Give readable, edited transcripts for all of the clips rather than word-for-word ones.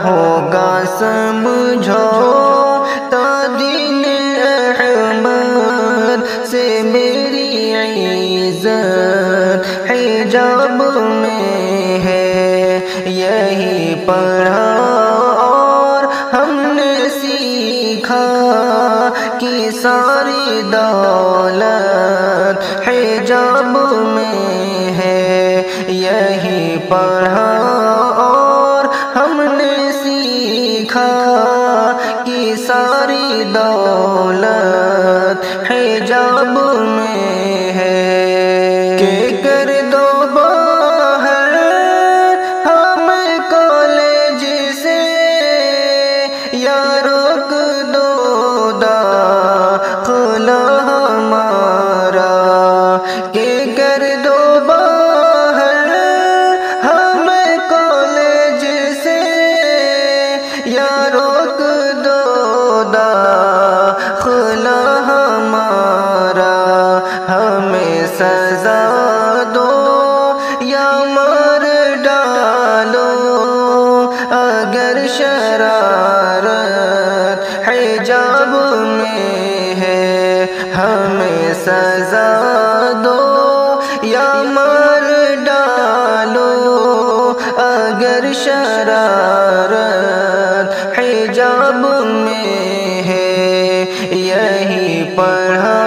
ہوگا سمجھو تا دین احمد سے میری عزت حجاب میں ہے، یہی پڑھا اور ہم نے سیکھا کہ ساری دولت حجاب میں ہے، یہی پڑھا اور ہم نے سیکھا کہ ساری دولت حجاب میں ہے، کہ کر دو باہر ہم کالج سے یا روک دو داخلہ ہمارا، کہ کر دو باہر ہم کالج سے یا روک دو داخلہ ہمارا، ہمیں سزا دو یا مار ڈالو اگر شرارت حجاب میں ہے، ہمیں سزا دو یا مار ڈالو اگر شرارت حجاب میں ہے، یہی پڑھا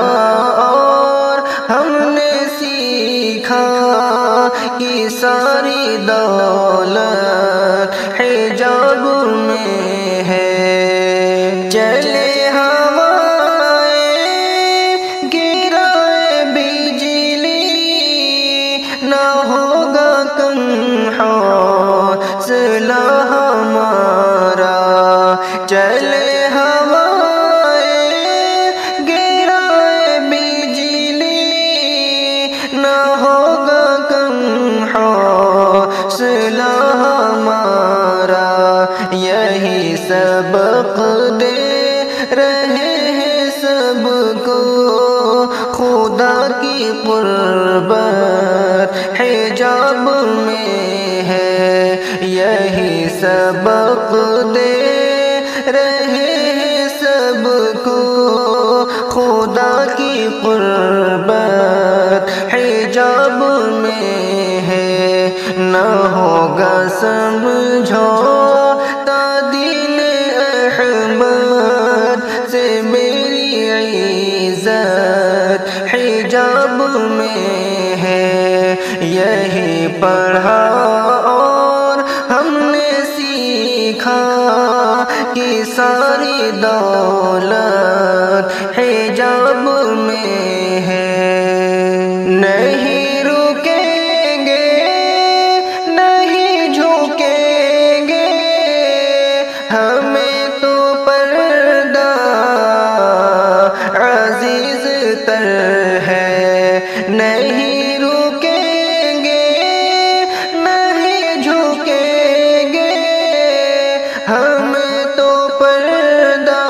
اور ہم نے سیکھا کہ ساری دولت حجاب میں ہے، چلے ہوائیں گرائے بجلی نہ ہوگا کم حوصلہ ہمارا، چلے ہوائیں گرائے بجلی نہ ہوگا کم حوصلہ ہمارا، یہی سبق دے رہے ہیں سب کو خدا کی قربت حجاب میں ہے، یہی سبق دے رہے ہیں سب کو خدا کی قربت حجاب میں ہے، نہ ہوگا سمجھو تا دین احمد سے میری عزت حجاب میں ہے، یہی پڑھا اور ہم نے سیکھا کہ ساری دولت حجاب میں ہے، نہیں رکیں گے نہیں جھکیں گے ہمیں تو پردہ عزیز تر ہے، نہیں رکیں گے نہیں جھکیں گے ہمیں تو پردہ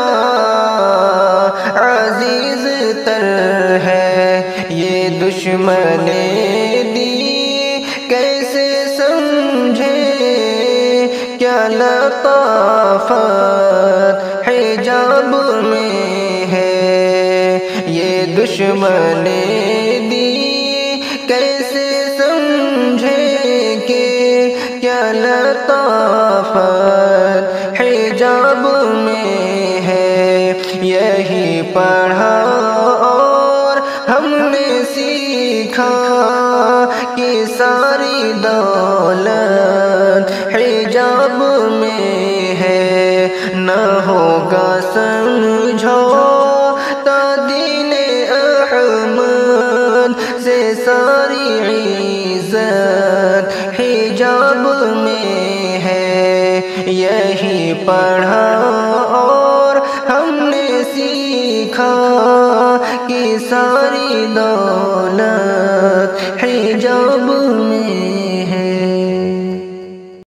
عزیز تر ہے، یہ دشمن دی کیسے سمجھے کیا لطافت حجاب میں ہے، یہ دشمن دی کیسے سمجھے کہ کیا لطافت حجاب میں ہے، یہی پڑھا اور ہم نے سیکھا کہ ساری دولت حجاب میں ہے، نہ ہوگا سمجھو تا دین احمد سے ساری عزت حجاب میں ہے، یہی پڑھا اور ہم نے سیکھا کہ ساری دولت